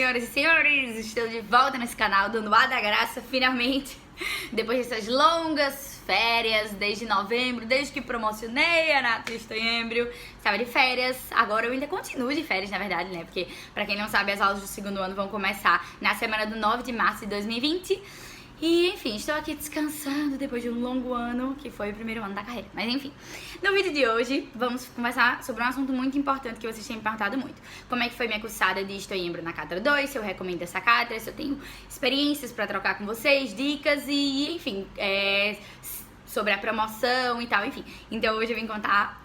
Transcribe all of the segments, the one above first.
senhoras e senhores, estou de volta nesse canal, dando ar da graça, finalmente, depois dessas longas férias, desde novembro, desde que promocionei a Nato Estou em Embrio, estava de férias, agora eu ainda continuo de férias, na verdade, né, porque, pra quem não sabe, as aulas do segundo ano vão começar na semana do 9 de março de 2020, e, enfim, estou aqui descansando depois de um longo ano, que foi o primeiro ano da carreira. Mas, enfim, no vídeo de hoje, vamos conversar sobre um assunto muito importante que vocês têm me perguntado muito. Como é que foi minha cursada de Estou em Embrio na Cátedra 2, se eu recomendo essa cátedra, se eu tenho experiências pra trocar com vocês, dicas e, enfim, sobre a promoção e tal, enfim. Então, hoje eu vim contar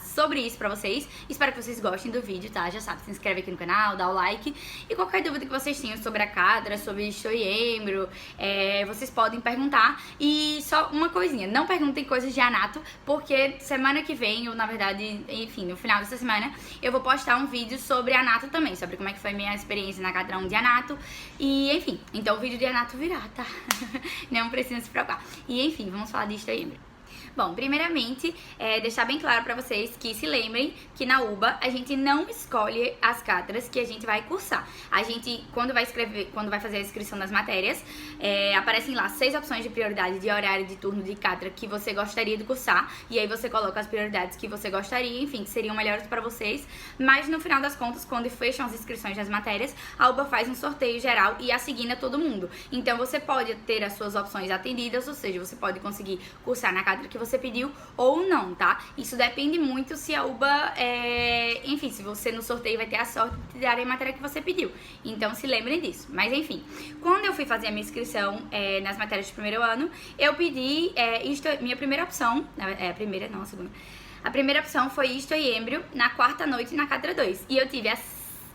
sobre isso pra vocês. Espero que vocês gostem do vídeo, tá? Já sabe, se inscreve aqui no canal, dá o like. E qualquer dúvida que vocês tenham sobre a cátedra, sobre Estou em Embrio, vocês podem perguntar. E só uma coisinha, não perguntem coisas de Anato, porque semana que vem, ou na verdade, enfim, no final dessa semana, eu vou postar um vídeo sobre Anato também, sobre como é que foi minha experiência na cátedra 1 de Anato. E, enfim, então o vídeo de Anato virá, tá? Não precisa se preocupar. E, enfim, vamos falar de Estou em Embrio. Bom, primeiramente, deixar bem claro pra vocês que se lembrem que na UBA a gente não escolhe as cátedras que a gente vai cursar. A gente, quando vai fazer a inscrição das matérias, aparecem lá 6 opções de prioridade de horário de turno de cátedra que você gostaria de cursar. E aí você coloca as prioridades que você gostaria, enfim, que seriam melhores pra vocês. Mas no final das contas, quando fecham as inscrições das matérias, a UBA faz um sorteio geral e assigna todo mundo. Então você pode ter as suas opções atendidas, ou seja, você pode conseguir cursar na cátedra que você pediu ou não, tá? Isso depende muito se a UBA, enfim, se você no sorteio vai ter a sorte de te dar a matéria que você pediu. Então se lembrem disso. Mas enfim, quando eu fui fazer a minha inscrição nas matérias do primeiro ano, eu pedi, minha primeira opção, a segunda. A primeira opção foi Estou em Embrio na quarta noite na cátedra 2. E eu tive a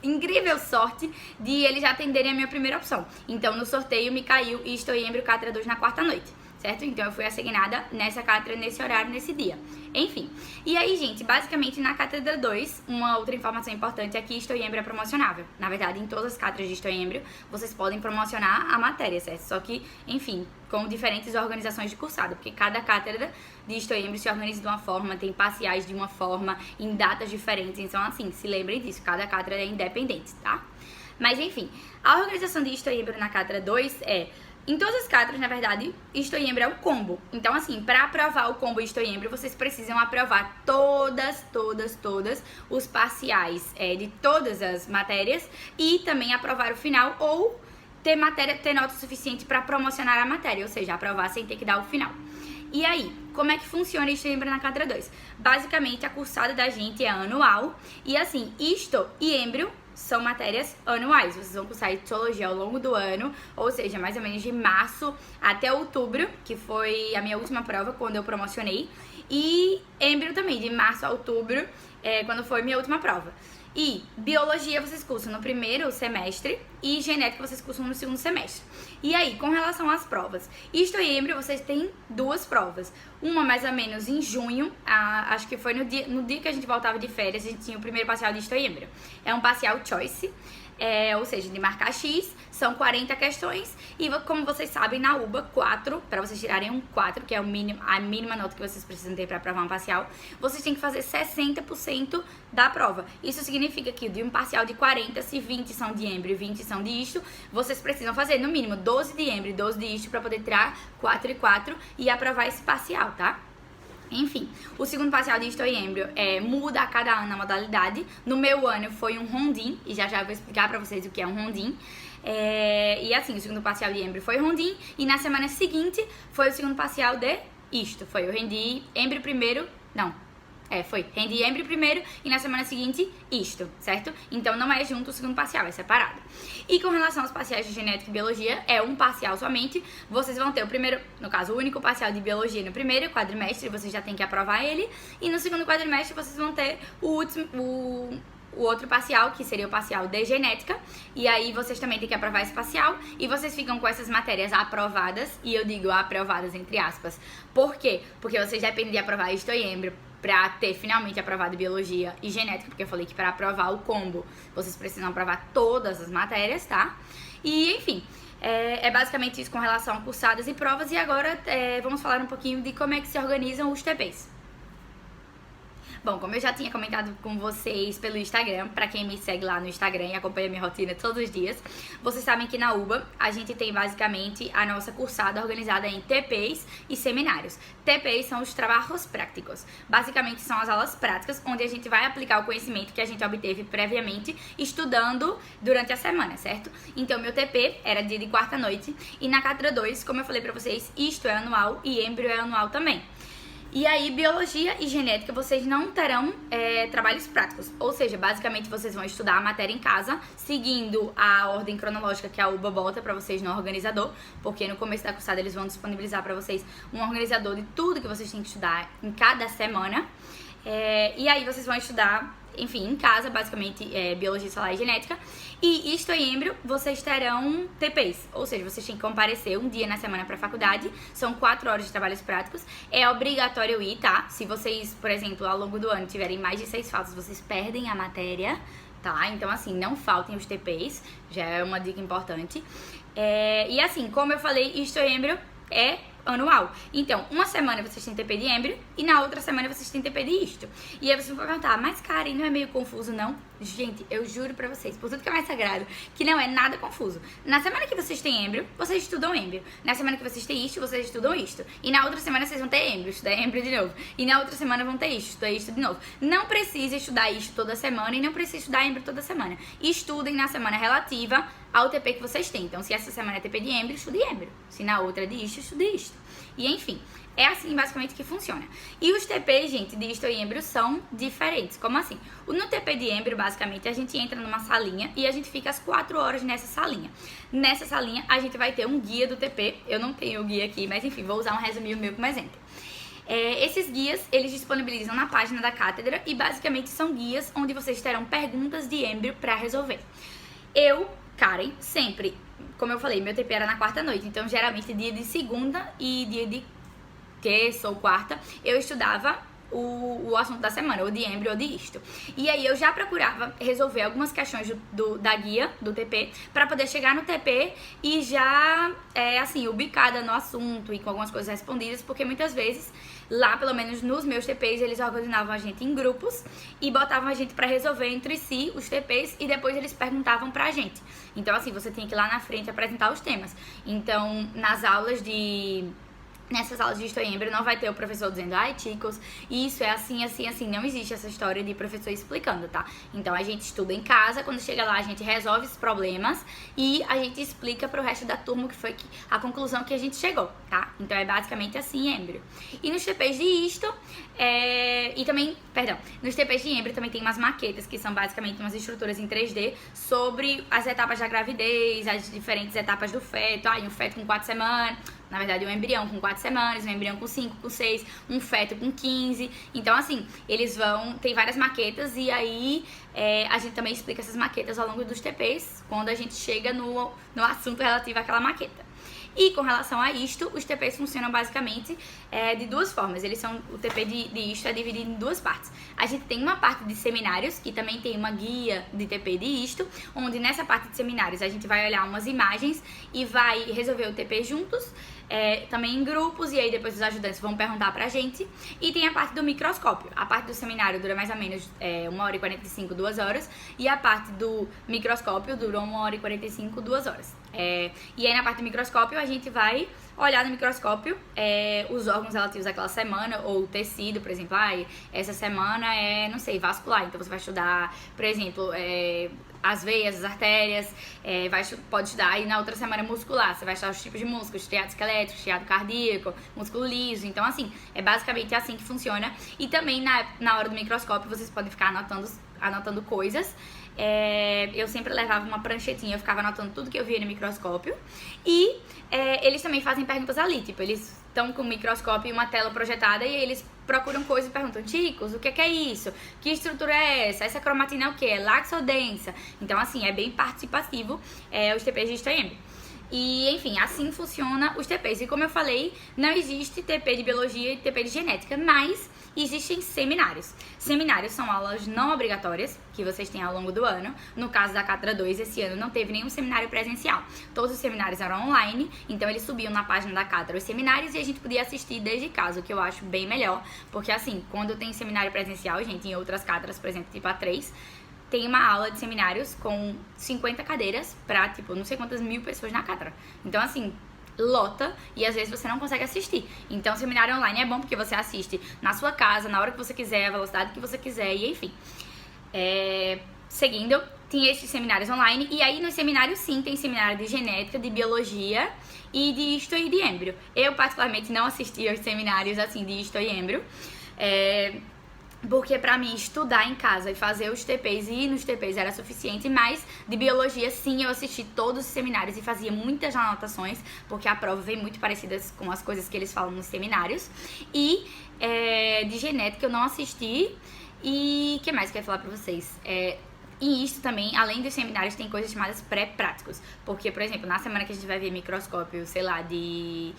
incrível sorte de eles atenderem a minha primeira opção. Então no sorteio me caiu Estou em Embrio cátedra 2 na quarta noite. Certo? Então eu fui assignada nessa cátedra, nesse horário, nesse dia. Enfim. E aí, gente, basicamente na cátedra 2, uma outra informação importante é que Estou em Embrio é promocionável. Na verdade, em todas as cátedras de Estou em Embrio, vocês podem promocionar a matéria, certo? Só que, enfim, com diferentes organizações de cursado, porque cada cátedra de Estou em Embrio se organiza de uma forma, tem parciais de uma forma, em datas diferentes. Então, assim, se lembrem disso, cada cátedra é independente, tá? Mas, enfim, a organização de Estou em Embrio na cátedra 2 em todas as cátedras, na verdade, Estou em Embrio é um combo. Então, assim, para aprovar o combo Estou em Embrio, vocês precisam aprovar todas os parciais de todas as matérias e também aprovar o final ou ter nota suficiente para promocionar a matéria, ou seja, aprovar sem ter que dar o final. E aí, como é que funciona Estou em Embrio na cátedra 2? Basicamente, a cursada da gente é anual e, assim, Estou e Embrio são matérias anuais. Vocês vão cursar histologia ao longo do ano, ou seja, mais ou menos de março até outubro, que foi a minha última prova quando eu promocionei, e Embrio também, de março a outubro, quando foi minha última prova. E biologia vocês cursam no primeiro semestre e genética vocês cursam no segundo semestre. E aí, com relação às provas, Estou em Embrio vocês têm 2 provas. Uma mais ou menos em junho, acho que foi no dia que a gente voltava de férias, a gente tinha o primeiro parcial de Estou em Embrio. É um parcial choice, ou seja, de marcar X, são 40 questões e como vocês sabem, na UBA, 4, para vocês tirarem um 4, que é a mínima nota que vocês precisam ter para aprovar um parcial, vocês têm que fazer 60% da prova. Isso significa que de um parcial de 40, se 20 são de Embrio e 20 são de Isto, vocês precisam fazer no mínimo 12 de Embrio e 12 de Isto para poder tirar 4 e 4 e aprovar esse parcial, tá? Enfim, o segundo parcial de Estou em Embrio muda a cada ano a modalidade. No meu ano foi um rondin, e já vou explicar pra vocês o que é um rondin. E assim, o segundo parcial de Embrio foi rondin, e na semana seguinte foi o segundo parcial de Isto. Foi, eu rendi Embrio primeiro, rendi Embrio primeiro e na semana seguinte Isto, certo? Então não é junto o segundo parcial, é separado. E com relação aos parciais de genética e biologia, é um parcial somente. Vocês vão ter o primeiro, no caso, o único parcial de biologia no primeiro quadrimestre, vocês já tem que aprovar ele. E no segundo quadrimestre vocês vão ter o outro parcial, que seria o parcial de genética, e aí vocês também têm que aprovar esse parcial, e vocês ficam com essas matérias aprovadas, e eu digo aprovadas entre aspas. Por quê? Porque vocês dependem de aprovar Estou em Embrio pra ter finalmente aprovado biologia e genética, porque eu falei que para aprovar o combo, vocês precisam aprovar todas as matérias, tá? E, enfim, é basicamente isso com relação a cursadas e provas, e agora vamos falar um pouquinho de como é que se organizam os TPs. Bom, como eu já tinha comentado com vocês pelo Instagram, pra quem me segue lá no Instagram e acompanha minha rotina todos os dias, vocês sabem que na UBA a gente tem basicamente a nossa cursada organizada em TPs e seminários. TPs são os trabalhos práticos. Basicamente são as aulas práticas onde a gente vai aplicar o conhecimento que a gente obteve previamente estudando durante a semana, certo? Então meu TP era dia de quarta noite e na cátedra 2, como eu falei pra vocês, isto é anual e embrio é anual também. E aí, biologia e genética, vocês não terão trabalhos práticos. Ou seja, basicamente vocês vão estudar a matéria em casa, seguindo a ordem cronológica que a UBA bota pra vocês no organizador, porque no começo da cursada eles vão disponibilizar pra vocês um organizador de tudo que vocês têm que estudar em cada semana. E aí vocês vão estudar, enfim, em casa, basicamente, biologia celular e genética. E isto em embrio, vocês terão TPs, ou seja, vocês têm que comparecer um dia na semana pra faculdade, são 4 horas de trabalhos práticos, é obrigatório ir, tá? Se vocês, por exemplo, ao longo do ano tiverem mais de 6 faltas, vocês perdem a matéria, tá? Então, assim, não faltem os TPs, já é uma dica importante. E assim, como eu falei, isto em embrio é anual. Então, uma semana vocês têm TP de embrio e na outra semana vocês têm TP de isto. E aí vocês vão perguntar, mas Karen, não é meio confuso não? Gente, eu juro pra vocês, por tudo que é mais sagrado, que não é nada confuso. Na semana que vocês têm embrio, vocês estudam embrio. Na semana que vocês têm isto, vocês estudam isto. E na outra semana vocês vão ter embrio, estudar embrio de novo. E na outra semana vão ter isto, estudar isto de novo. Não precisa estudar isto toda semana e não precisa estudar embrio toda semana. Estudem na semana relativa ao TP que vocês têm. Então, se essa semana é TP de embrio, estude embrio. Se na outra é de isto, estude isto. E enfim, é assim basicamente que funciona. E os TPs, gente, de isto e embrio são diferentes. Como assim? No TP de embrio, basicamente, a gente entra numa salinha e a gente fica as 4 horas nessa salinha. Nessa salinha, a gente vai ter um guia do TP. Eu não tenho o guia aqui, mas enfim, vou usar um resuminho meu como exemplo. Esses guias, eles disponibilizam na página da cátedra e basicamente são guias onde vocês terão perguntas de embrio pra resolver. Eu, Karen, sempre, como eu falei, meu TP era na quarta noite, então geralmente dia de segunda e dia de terça ou quarta eu estudava o assunto da semana, ou de embrio ou de isto. E aí eu já procurava resolver algumas questões da guia, do TP, pra poder chegar no TP e já, assim, ubicada no assunto e com algumas coisas respondidas, porque muitas vezes, lá pelo menos nos meus TPs, eles organizavam a gente em grupos e botavam a gente pra resolver entre si os TPs e depois eles perguntavam pra gente. Então, assim, você tinha que ir lá na frente apresentar os temas. Então, nessas aulas de História em Embrio não vai ter o professor dizendo, ai, chicos, isso é assim, assim, assim. Não existe essa história de professor explicando, tá? Então a gente estuda em casa, quando chega lá a gente resolve os problemas e a gente explica pro resto da turma o que foi a conclusão que a gente chegou, tá? Então é basicamente assim em embrio. E nos TPs de isto, nos TPs de embrio também tem umas maquetas que são basicamente umas estruturas em 3D sobre as etapas da gravidez, as diferentes etapas do feto, um feto com 4 semanas, na verdade um embrião com 4 semanas, um embrião com 5, com 6, um feto com 15. Então, assim, tem várias maquetas e aí a gente também explica essas maquetas ao longo dos TPs, quando a gente chega no assunto relativo àquela maqueta. E com relação a isto, os TPs funcionam basicamente de duas formas. O TP de isto é dividido em duas partes. A gente tem uma parte de seminários, que também tem uma guia de TP de isto, onde nessa parte de seminários a gente vai olhar umas imagens e vai resolver o TP juntos, também em grupos, e aí depois os ajudantes vão perguntar pra gente. E tem a parte do microscópio. A parte do seminário dura mais ou menos 1h45, 2 horas, e a parte do microscópio dura 1h45, 2 horas. E aí na parte do microscópio a gente vai olhar no microscópio os órgãos relativos àquela semana, ou o tecido, por exemplo, essa semana não sei, vascular, então você vai estudar, por exemplo, as veias, as artérias, pode estudar aí na outra semana muscular, você vai estudar os tipos de músculo, estriado esquelético, estriado cardíaco, músculo liso, então assim, é basicamente assim que funciona. E também na hora do microscópio vocês podem ficar anotando coisas. Eu sempre levava uma pranchetinha, eu ficava anotando tudo que eu via no microscópio. E eles também fazem perguntas ali, tipo, eles estão com o microscópio e uma tela projetada e eles procuram coisas e perguntam, chicos, o que é isso? Que estrutura é essa? Essa cromatina é o quê? É laxa ou densa? Então, assim, é bem participativo os TPs de História em Embrio. E, enfim, assim funciona os TPs. E como eu falei, não existe TP de biologia e TP de genética, mas existem seminários. Seminários são aulas não obrigatórias, que vocês têm ao longo do ano. No caso da Catra 2, esse ano não teve nenhum seminário presencial. Todos os seminários eram online, então eles subiam na página da Catra os seminários e a gente podia assistir desde casa, o que eu acho bem melhor. Porque, assim, quando tem seminário presencial, gente, em outras Catras, por exemplo, tipo a 3... tem uma aula de seminários com 50 cadeiras pra, tipo, não sei quantas mil pessoas na cátedra. Então, assim, lota e às vezes você não consegue assistir. Então, seminário online é bom porque você assiste na sua casa, na hora que você quiser, a velocidade que você quiser e enfim. Seguindo, tem esses seminários online e aí nos seminários sim, tem seminário de genética, de biologia e de histo e de êmbrio. Eu particularmente não assisti aos seminários assim de histo e êmbrio. Porque pra mim estudar em casa e fazer os TPs e ir nos TPs era suficiente, mas de biologia sim eu assisti todos os seminários e fazia muitas anotações, porque a prova vem muito parecida com as coisas que eles falam nos seminários. E de genética eu não assisti. E o que mais que eu ia falar pra vocês? E isso também, além dos seminários, tem coisas chamadas pré-práticos. Porque, por exemplo, na semana que a gente vai ver microscópio, sei lá, de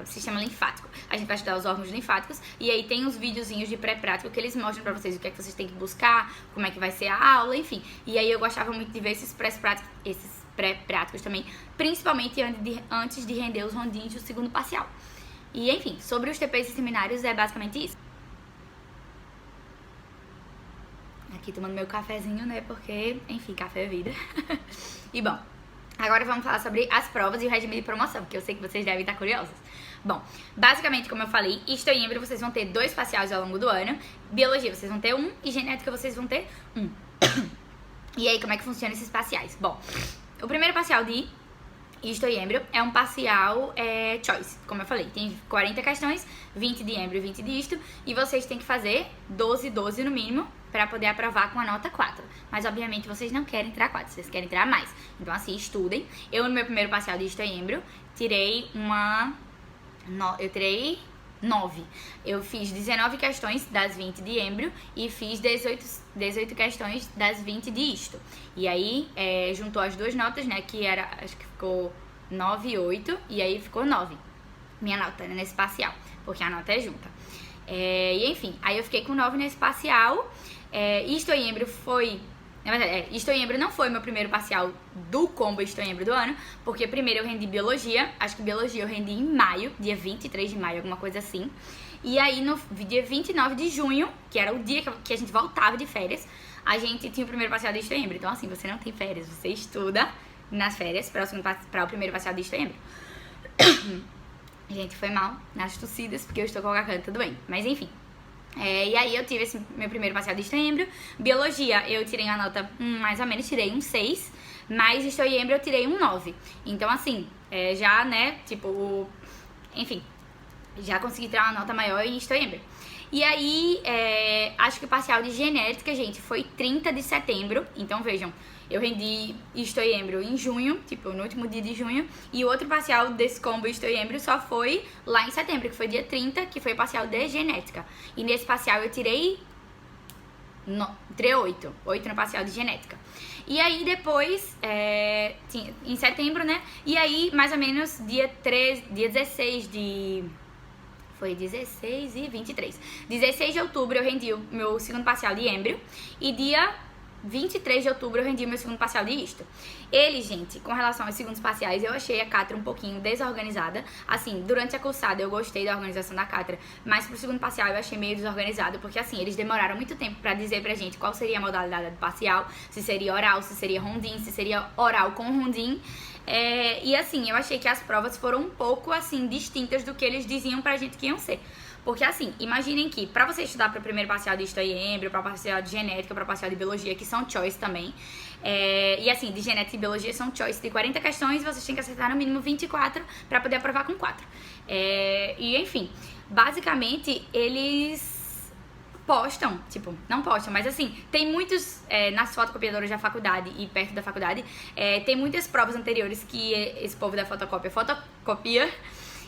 sistema linfático, a gente vai estudar os órgãos linfáticos e aí tem uns videozinhos de pré-prático que eles mostram pra vocês o que é que vocês têm que buscar, como é que vai ser a aula, enfim. E aí eu gostava muito de ver esses pré-práticos também, principalmente antes de render os rondinhos do segundo parcial. E, enfim, sobre os TPs e seminários é basicamente isso. Aqui tomando meu cafezinho, né, porque, enfim, café é vida. E, bom, agora vamos falar sobre as provas e o regime de promoção, porque eu sei que vocês devem estar curiosos. Bom, basicamente, como eu falei, histo e êmbrio vocês vão ter 2 parciais ao longo do ano, biologia vocês vão ter 1 e genética vocês vão ter 1. E aí, como é que funcionam esses parciais? Bom, o primeiro parcial de histo e êmbrio é um parcial choice, como eu falei, tem 40 questões, 20 de êmbrio e 20 de histo, e vocês têm que fazer 12 no mínimo, pra poder aprovar com a nota 4. Mas, obviamente, vocês não querem tirar 4, vocês querem tirar mais. Então, assim, estudem. Eu, no meu primeiro parcial de histo e êmbrio, tirei 9. Eu fiz 19 questões das 20 de êmbrio e fiz 18 questões das 20 de histo. E aí, juntou as duas notas, né, que era, acho que ficou 9 e 8, e aí ficou 9. Minha nota, né, nesse parcial, porque a nota é junta. E, enfim, aí eu fiquei com 9 nesse parcial. Histo e êmbrio foi... Na verdade, histo e êmbrio não foi o meu primeiro parcial do combo histo e êmbrio do ano, porque primeiro eu rendi biologia, acho que biologia eu rendi em maio, dia 23 de maio, alguma coisa assim. E aí no dia 29 de junho, que era o dia que a gente voltava de férias, a gente tinha o primeiro parcial de histo e êmbrio. Então, assim, você não tem férias, você estuda nas férias para o primeiro parcial de histo e êmbrio. Gente, foi mal nas tossidas, porque eu estou com a garganta doente, mas enfim. E aí eu tive esse meu primeiro parcial de histo e êmbrio. Biologia eu tirei uma nota mais ou menos, tirei um 6, mas histo e êmbrio eu tirei um 9. Então, assim, já, né, tipo, enfim, já consegui tirar uma nota maior em histo e êmbrio. E aí, acho que o parcial de genética, gente, foi 30 de setembro. Então, vejam, eu rendi histo e êmbrio em junho, tipo, no último dia de junho. E o outro parcial desse combo histo e êmbrio só foi lá em setembro, que foi dia 30, que foi o parcial de genética. E nesse parcial eu tirei 8 no parcial de genética. E aí depois, em setembro, né? E aí, mais ou menos, dia 16 de... Foi 16 e 23. 16 de outubro eu rendi o meu segundo parcial de êmbrio. E dia 23 de outubro eu rendi o meu segundo parcial de histo. Ele, gente, com relação aos segundos parciais, eu achei a Catra um pouquinho desorganizada. Assim, durante a cursada eu gostei da organização da Catra, mas pro segundo parcial eu achei meio desorganizado, porque assim, eles demoraram muito tempo pra dizer pra gente qual seria a modalidade do parcial, se seria oral, se seria rondinho, se seria oral com rondinho. E assim, eu achei que as provas foram um pouco, assim, distintas do que eles diziam pra gente que iam ser. Porque assim, imaginem que pra você estudar pro primeiro parcial de histo e êmbrio, pra parcial de genética, pra parcial de biologia, que são choice também, e assim, de genética e biologia são choice de 40 questões, vocês têm que acertar no mínimo 24 pra poder aprovar com 4. E enfim, basicamente, eles postam, tipo, não postam, mas assim, tem muitos, nas fotocopiadoras da faculdade e perto da faculdade, tem muitas provas anteriores que esse povo da fotocopia fotocopia,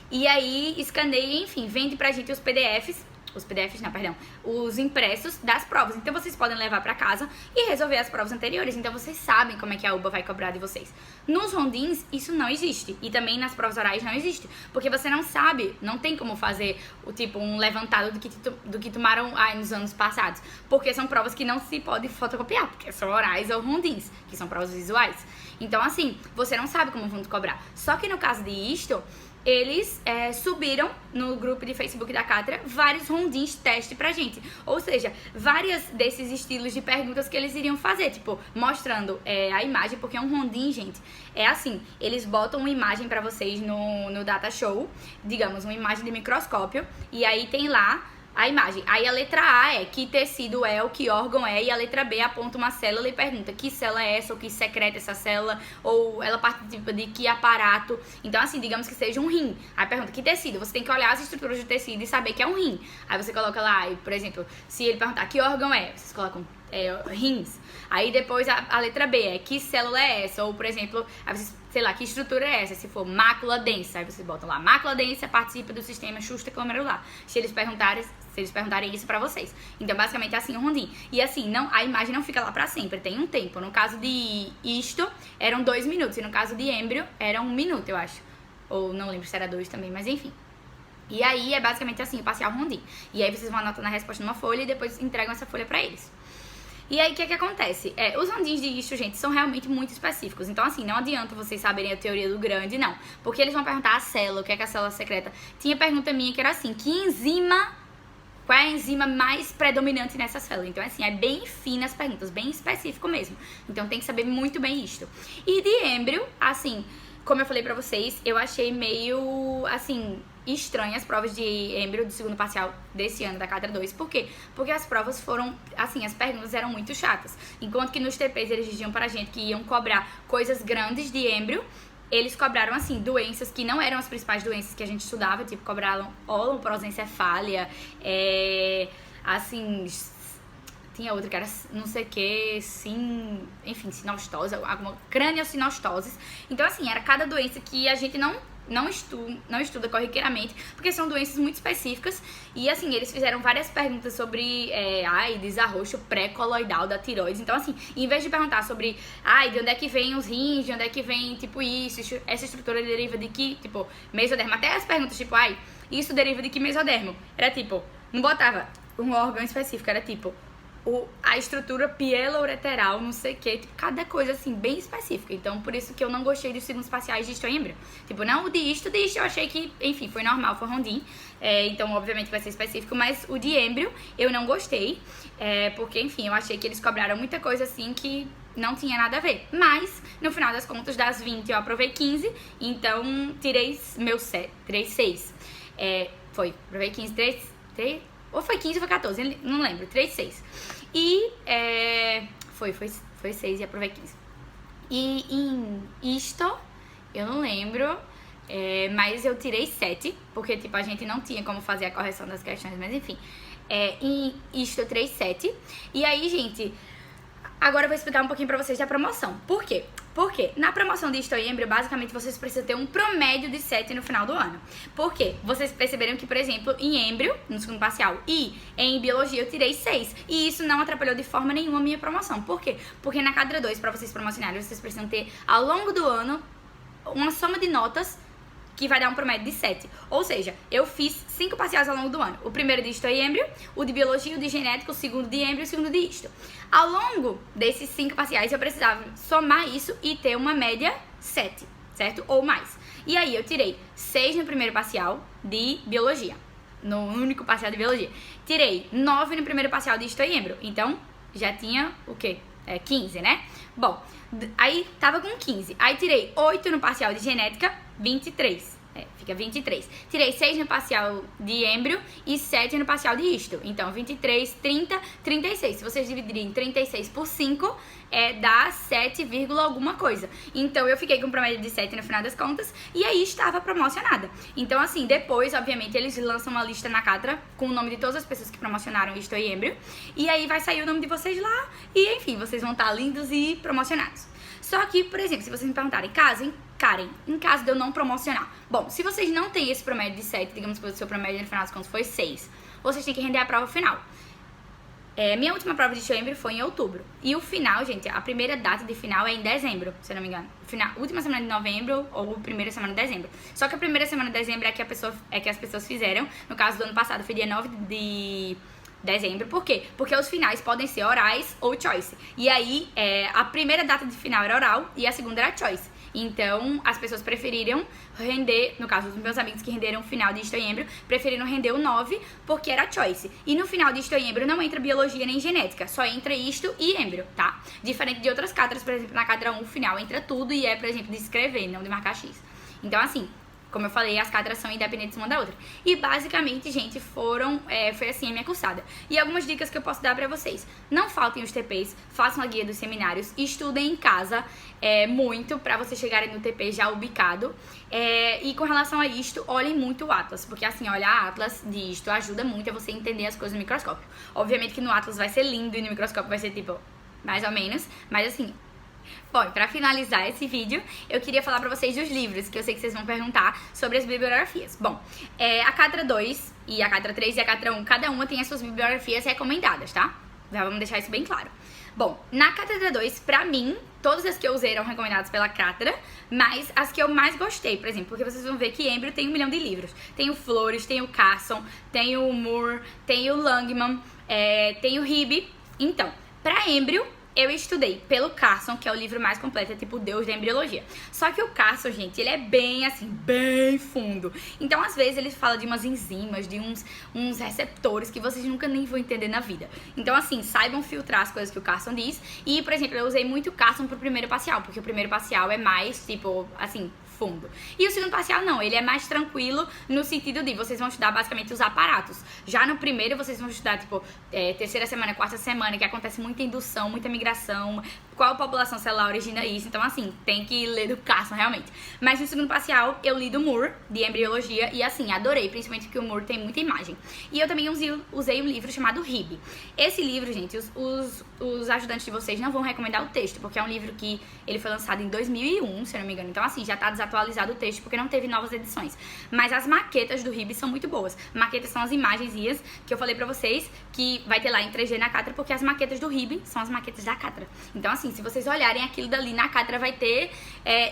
e aí escaneia, enfim, vende pra gente os PDFs os PDFs não, perdão, os impressos das provas. Então vocês podem levar pra casa e resolver as provas anteriores. Então vocês sabem como é que a UBA vai cobrar de vocês. Nos rondins, isso não existe. E também nas provas orais não existe. Porque você não sabe, não tem como fazer o tipo um levantado do que tomaram nos anos passados. Porque são provas que não se pode fotocopiar, porque são orais ou rondins, que são provas visuais. Então assim, você não sabe como vão te cobrar. Só que no caso de isto, eles subiram no grupo de Facebook da Cátedra vários rondins teste pra gente. Ou seja, vários desses estilos de perguntas que eles iriam fazer, tipo, mostrando a imagem, porque um rondin, gente, é assim, eles botam uma imagem pra vocês no Data Show, digamos, uma imagem de microscópio, e aí tem lá a imagem. Aí a letra A é que tecido é, o que órgão é, e a letra B aponta uma célula e pergunta que célula é essa, ou que secreta essa célula, ou ela participa de que aparato. Então assim, digamos que seja um rim. Aí pergunta que tecido, você tem que olhar as estruturas do tecido e saber que é um rim. Aí você coloca lá, por exemplo, se ele perguntar que órgão é, vocês colocam rins. Aí depois a letra B é que célula é essa, ou por exemplo, aí vocês, sei lá, que estrutura é essa, se for mácula densa, aí vocês botam lá, mácula densa participa do sistema Schuster glomerular. Se eles perguntarem isso pra vocês. Então basicamente é assim o rondin. E assim, a imagem não fica lá pra sempre, tem um tempo. No caso de isto, eram 2 minutos, e no caso de êmbrio, era 1 minuto, eu acho. Ou não lembro se era 2 também, mas enfim. E aí é basicamente assim, o parcial rondin. E aí vocês vão anotando a resposta numa folha e depois entregam essa folha pra eles. E aí, o que é que acontece? Os rondins de isto, gente, são realmente muito específicos. Então, assim, não adianta vocês saberem a teoria do grande, não. Porque eles vão perguntar a célula, o que é a célula secreta. Tinha pergunta minha que era assim, qual é a enzima mais predominante nessa célula? Então, assim, é bem fina as perguntas, bem específico mesmo. Então, tem que saber muito bem isto. E de êmbrio, assim, como eu falei pra vocês, eu achei meio, assim, estranhas as provas de êmbrio do segundo parcial desse ano da Cátedra 2. Por quê? Porque as provas foram, assim, as perguntas eram muito chatas. Enquanto que nos TPs eles diziam pra gente que iam cobrar coisas grandes de êmbrio, eles cobraram, assim, doenças que não eram as principais doenças que a gente estudava, tipo, cobraram holoprosencefalia, assim, tinha outra que era não sei o que, enfim, sinostose, alguma crâniosinostoses. Então, assim, era cada doença que a gente não estuda corriqueiramente, porque são doenças muito específicas. E assim, eles fizeram várias perguntas sobre desarroxo pré-coloidal da tireoide. Então assim, em vez de perguntar sobre de onde é que vem os rins, de onde é que vem, tipo, essa estrutura deriva de que, tipo, mesodermo, até as perguntas, tipo, isso deriva de que mesodermo? Era tipo, não botava um órgão específico, era tipo, a estrutura pieloureteral, não sei o que, tipo, cada coisa assim, bem específica. Então, por isso que eu não gostei dos segundos parciais de isto e êmbrio. Tipo, não o de isto eu achei que, enfim, foi normal, foi rondin. Então, obviamente, vai ser específico, mas o de êmbrio eu não gostei. Porque, enfim, eu achei que eles cobraram muita coisa assim que não tinha nada a ver. Mas, no final das contas, das 20 eu aprovei 15, então tirei 6. Aprovei 15, 3, ou foi 15 ou foi 14, não lembro, 3, 6. E foi 6 e aprovei 15. E em isto, eu não lembro, mas eu tirei 7, porque tipo, a gente não tinha como fazer a correção das questões, mas enfim. Em isto eu tirei 7. E aí, gente, agora eu vou explicar um pouquinho pra vocês da promoção. Por quê? Porque na promoção de Histo e Êmbrio, basicamente, vocês precisam ter um promédio de 7 no final do ano. Por quê? Vocês perceberam que, por exemplo, em êmbrio, no segundo parcial, e em biologia eu tirei 6. E isso não atrapalhou de forma nenhuma a minha promoção. Por quê? Porque na Cátedra 2, pra vocês promocionarem, vocês precisam ter, ao longo do ano, uma soma de notas que vai dar um promédio de 7. Ou seja, eu fiz 5 parciais ao longo do ano. O primeiro de Histo e Êmbrio, o de Biologia, o de Genética, o segundo de Êmbrio e o segundo de Histo. Ao longo desses 5 parciais, eu precisava somar isso e ter uma média 7, certo? Ou mais. E aí, eu tirei 6 no primeiro parcial de Biologia. No único parcial de Biologia. Tirei 9 no primeiro parcial de Histo e Êmbrio. Então, já tinha o quê? 15, né? Bom, aí tava com 15. Aí tirei 8 no parcial de Genética, 23. Fica 23. Tirei 6 no parcial de êmbrio e 7 no parcial de histo. Então, 23, 30, 36. Se vocês dividirem 36 por 5, dá 7, alguma coisa. Então, eu fiquei com um promédio de 7 no final das contas e aí estava promocionada. Então, assim, depois, obviamente, eles lançam uma lista na Cátedra com o nome de todas as pessoas que promocionaram histo e êmbrio. E aí vai sair o nome de vocês lá e, enfim, vocês vão estar lindos e promocionados. Só que, por exemplo, se vocês me perguntarem, Karen, em caso de eu não promocionar. Bom, se vocês não têm esse promédio de 7, digamos que o seu promédio no final das contas foi 6, vocês têm que render a prova final. Minha última prova de Embry foi em outubro. E o final, gente, a primeira data de final é em dezembro, se eu não me engano. Última semana de novembro ou primeira semana de dezembro. Só que a primeira semana de dezembro é que as pessoas fizeram. No caso do ano passado, foi dia 9 de dezembro. Por quê? Porque os finais podem ser orais ou choice. E aí, a primeira data de final era oral e a segunda era choice. Então, as pessoas preferiram render, no caso, os meus amigos que renderam o final de Embry, preferiram render o 9 porque era choice. E no final de Embry não entra biologia nem genética, só entra isto e embrio, tá? Diferente de outras cátedras, por exemplo, na cátedra 1 o final entra tudo e por exemplo, de escrever, não de marcar X. Então, assim, como eu falei, as cátedras são independentes uma da outra. E basicamente, gente, foi assim a minha cursada. E algumas dicas que eu posso dar pra vocês. Não faltem os TPs, façam a guia dos seminários, estudem em casa muito pra vocês chegarem no TP já ubicado. E com relação a isto, olhem muito o Atlas, porque assim, olhar Atlas de isto ajuda muito a você entender as coisas no microscópio. Obviamente que no Atlas vai ser lindo e no microscópio vai ser tipo, mais ou menos, mas assim... Bom, pra finalizar esse vídeo, eu queria falar pra vocês dos livros, que eu sei que vocês vão perguntar sobre as bibliografias. Bom, a cátedra 2 e a cátedra 3 e a cátedra 1, cada uma tem as suas bibliografias recomendadas, tá? Já vamos deixar isso bem claro. Bom, na cátedra 2, pra mim, todas as que eu usei eram recomendadas pela cátedra, mas as que eu mais gostei, por exemplo, porque vocês vão ver que Embry tem 1 milhão de livros. Tem o Flores, tem o Carson, tem o Moore, tem o Langman, tem o Ribbe. Então, pra Embry, eu estudei pelo Carson, que é o livro mais completo, é tipo o Deus da embriologia. Só que o Carson, gente, ele é bem assim, bem fundo. Então, às vezes, ele fala de umas enzimas, de uns receptores que vocês nunca nem vão entender na vida. Então, assim, saibam filtrar as coisas que o Carson diz. E, por exemplo, eu usei muito o Carson pro primeiro parcial, porque o primeiro parcial é mais, tipo, assim... fundo. E o segundo parcial não, ele é mais tranquilo no sentido de vocês vão estudar basicamente os aparatos. Já no primeiro vocês vão estudar, tipo, terceira semana, quarta semana, que acontece muita indução, muita migração, qual população celular origina isso. Então, assim, tem que ler do Carson, realmente. Mas no segundo parcial, eu li do Moore, de embriologia, e assim, adorei, principalmente porque o Moore tem muita imagem. E eu também usei um livro chamado Ribbe. Esse livro, gente, os ajudantes de vocês não vão recomendar o texto, porque é um livro que ele foi lançado em 2001, se eu não me engano. Então, assim, já tá desatualizado o texto, porque não teve novas edições. Mas as maquetas do Ribbe são muito boas. Maquetas são as imagenzinhas que eu falei pra vocês, que vai ter lá em 3D na cátedra, porque as maquetas do Ribbe são as maquetas da cátedra. Então, assim, se vocês olharem aquilo dali na cátedra, vai ter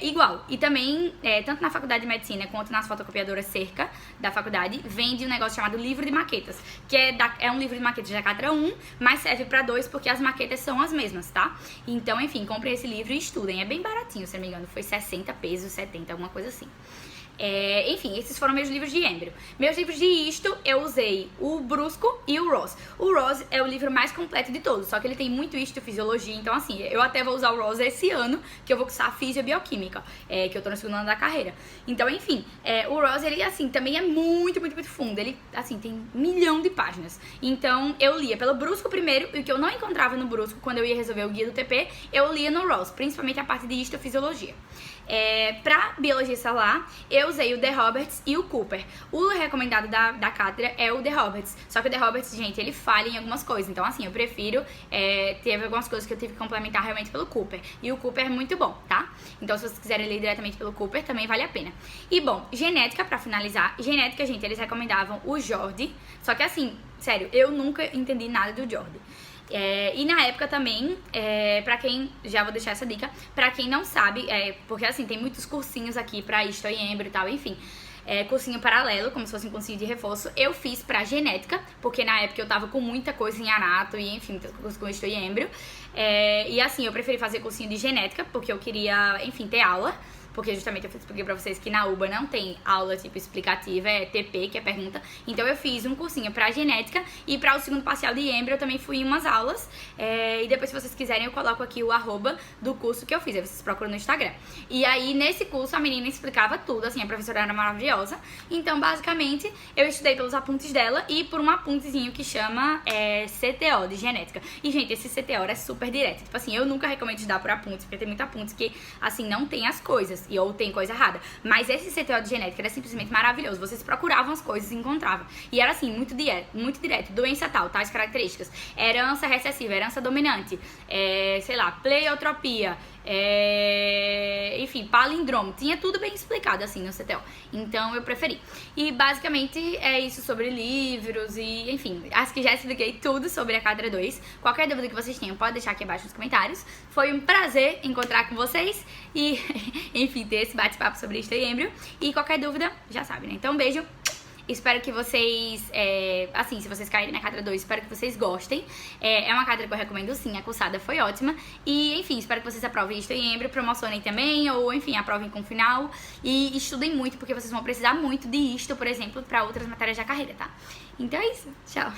igual. E também, tanto na faculdade de medicina quanto nas fotocopiadoras cerca da faculdade, vende um negócio chamado livro de maquetas, que é um livro de maquetas da cátedra 1, mas serve pra 2, porque as maquetas são as mesmas, tá? Então, enfim, comprem esse livro e estudem. É bem baratinho, se não me engano, foi 60 pesos, 70, alguma coisa assim. Enfim, esses foram meus livros de embrio. Meus livros de isto, eu usei o Brusco e o Ross. O Ross é o livro mais completo de todos, só que ele tem muito isto, fisiologia. Então, assim, eu até vou usar o Ross esse ano, que eu vou cursar fisiobioquímica, que eu tô no segundo ano da carreira. Então, enfim, o Ross, ele, assim, também é muito, muito, muito fundo. Ele, assim, tem 1 milhão de páginas. Então, eu lia pelo Brusco primeiro, e o que eu não encontrava no Brusco, quando eu ia resolver o guia do TP, eu lia no Ross, principalmente a parte de histofisiologia. Pra biologia celular, eu usei o The Roberts e o Cooper. O recomendado da cátedra é o The Roberts. Só que o The Roberts, gente, ele falha em algumas coisas. Então, assim, eu prefiro... teve algumas coisas que eu tive que complementar realmente pelo Cooper. E o Cooper é muito bom, tá? Então, se vocês quiserem ler diretamente pelo Cooper, também vale a pena. E, bom, genética, pra finalizar. Genética, gente, eles recomendavam o Jordi. Só que, assim, sério, eu nunca entendi nada do Jordi. E na época também, pra quem, já vou deixar essa dica, pra quem não sabe, porque assim, tem muitos cursinhos aqui pra isto e embrio e tal, enfim, cursinho paralelo, como se fosse um cursinho de reforço, eu fiz pra genética, porque na época eu tava com muita coisa em anato e enfim, muitas coisas com isto e embrio, e assim, eu preferi fazer cursinho de genética, porque eu queria, enfim, ter aula. Porque justamente eu expliquei pra vocês que na UBA não tem aula tipo explicativa, é TP, que é pergunta. Então eu fiz um cursinho pra genética e pra o segundo parcial de embrio eu também fui em umas aulas. E depois, se vocês quiserem, eu coloco aqui o @ do curso que eu fiz. Aí vocês procuram no Instagram. E aí, nesse curso, a menina explicava tudo, assim, a professora era maravilhosa. Então, basicamente, eu estudei pelos apuntes dela e por um apuntezinho que chama CTO, de genética. E, gente, esse CTO é super direto. Tipo assim, eu nunca recomendo estudar por apuntes, porque tem muitos apuntes que, assim, não tem as coisas. Ou tem coisa errada. Mas esse CTO de genética era simplesmente maravilhoso. Vocês procuravam as coisas e encontravam. E era assim, muito direto. Doença tal, tais características. Herança recessiva, herança dominante. Sei lá, pleiotropia. enfim, palindromo. Tinha tudo bem explicado, assim, no CTO. Então, eu preferi. E, basicamente, é isso sobre livros e, enfim, acho que já expliquei tudo sobre a Cadra 2. Qualquer dúvida que vocês tenham, pode deixar aqui abaixo nos comentários. Foi um prazer encontrar com vocês e, enfim, ter esse bate-papo sobre Histio e Embrio. E qualquer dúvida, já sabe, né? Então, um beijo. Espero que vocês, assim, se vocês caírem na Cadra 2, espero que vocês gostem. É uma cadra que eu recomendo sim, a cursada foi ótima. E, enfim, espero que vocês aprovem Histio e Embrio, promocionem também, ou, enfim, aprovem com final. E estudem muito, porque vocês vão precisar muito de Histio, por exemplo, para outras matérias da carreira, tá? Então é isso, tchau!